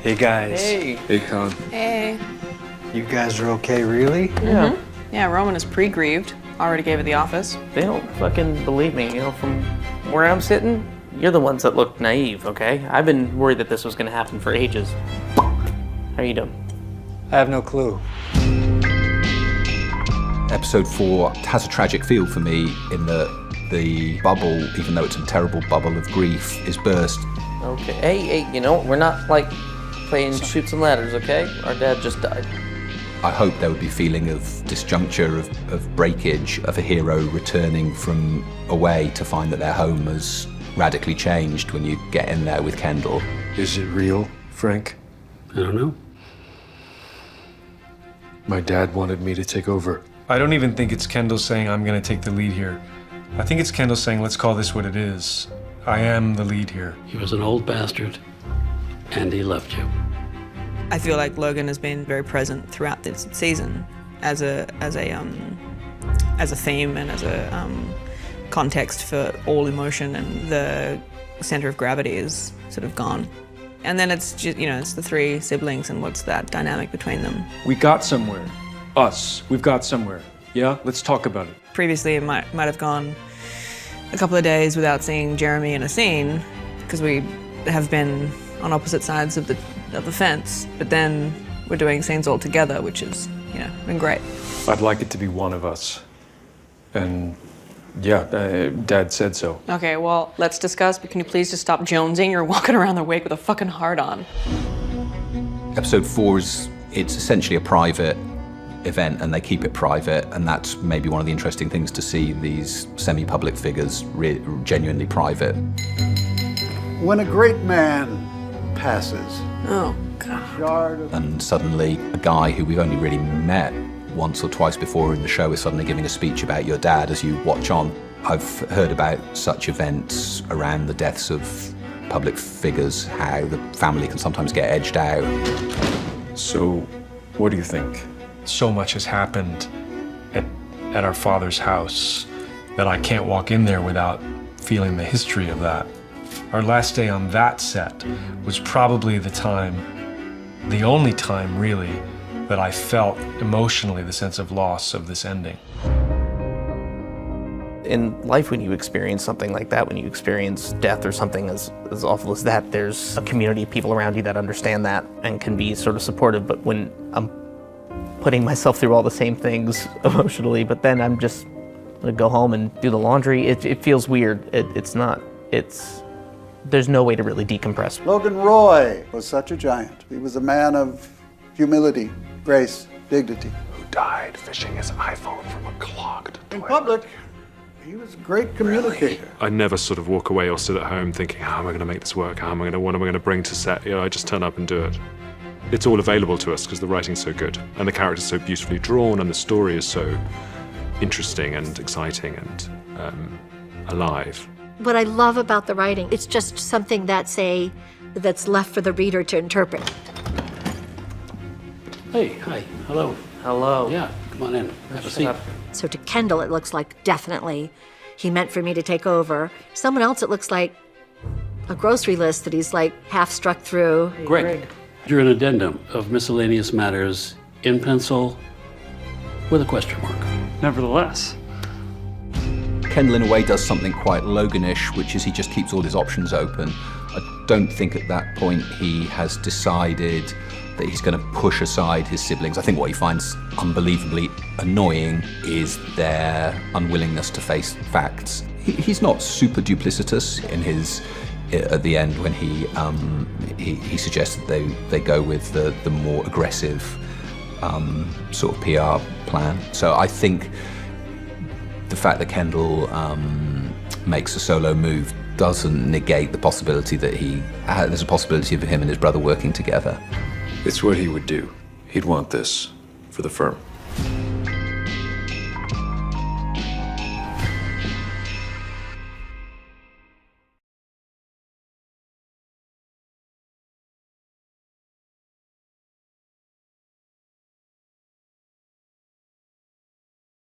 Hey guys. Hey. Hey, Con. Hey. You guys are okay, really? Yeah. Yeah, Roman is pre-grieved. Already gave it the office. They don't fucking believe me, you know, from where I'm sitting. You're the ones that look naive, okay? I've been worried that this was gonna happen for ages. How you doing? I have no clue. Episode 4 has a tragic feel for me in that the bubble, even though it's a terrible bubble of grief, is burst. Okay. Hey, you know, we're not like playing shoots and ladders, okay? Our dad just died. I hope there would be a feeling of disjuncture, of breakage, of a hero returning from away to find that their home has radically changed when you get in there with Kendall. Is it real, Frank? I don't know. My dad wanted me to take over. I don't even think it's Kendall saying I'm gonna take the lead here. I think it's Kendall saying, let's call this what it is. I am the lead here. He was an old bastard, and he loved you. I feel like Logan has been very present throughout this season as a theme and as a context for all emotion, and the center of gravity is sort of gone. And then it's just, you know, it's the three siblings and what's that dynamic between them. We got somewhere. Us. We've got somewhere. Yeah? Let's talk about it. Previously, it might have gone a couple of days without seeing Jeremy in a scene because we have been on opposite sides of the fence. But then we're doing scenes all together, which is, you know, been great. I'd like it to be one of us. And yeah, Dad said so. Okay, well, let's discuss, but can you please just stop jonesing? You're walking around the wake with a fucking heart on. Episode 4 it's essentially a private event, and they keep it private, and that's maybe one of the interesting things to see these semi-public figures genuinely private. When a great man passes, Oh, God. And suddenly a guy who we've only really met once or twice before in the show is suddenly giving a speech about your dad as you watch on. I've heard about such events around the deaths of public figures, how the family can sometimes get edged out. So, what do you think? So much has happened at our father's house that I can't walk in there without feeling the history of that. Our last day on that set was probably the only time really, that I felt emotionally the sense of loss of this ending. In life, when you experience something like that, when you experience death or something as awful as that, there's a community of people around you that understand that and can be sort of supportive. But when I'm putting myself through all the same things emotionally, but then I'm just gonna go home and do the laundry, it feels weird. There's no way to really decompress. Logan Roy was such a giant. He was a man of humility, grace, dignity. Who died fishing his iPhone from a clogged In toilet. public, he was a great communicator. I never sort of walk away or sit at home thinking, how am I going to make this work? What am I going to bring to set? You know, I just turn up and do it. It's all available to us because the writing's so good and the character's so beautifully drawn and the story is so interesting and exciting and alive. What I love about the writing, it's just something that's left for the reader to interpret. Hey, hi, hello. Hello. Yeah, come on in, have a seat. So to Kendall, it looks like definitely he meant for me to take over. Someone else, it looks like a grocery list that he's like half struck through. Greg, you're an addendum of miscellaneous matters in pencil with a question mark. Nevertheless. Kendall, in a way, does something quite Loganish, which is he just keeps all his options open. I don't think at that point he has decided that he's going to push aside his siblings. I think what he finds unbelievably annoying is their unwillingness to face facts. He's not super duplicitous in his at the end when he suggests that they go with the more aggressive sort of PR plan. So I think the fact that Kendall makes a solo move doesn't negate the possibility that there's a possibility of him and his brother working together. It's what he would do. He'd want this for the firm.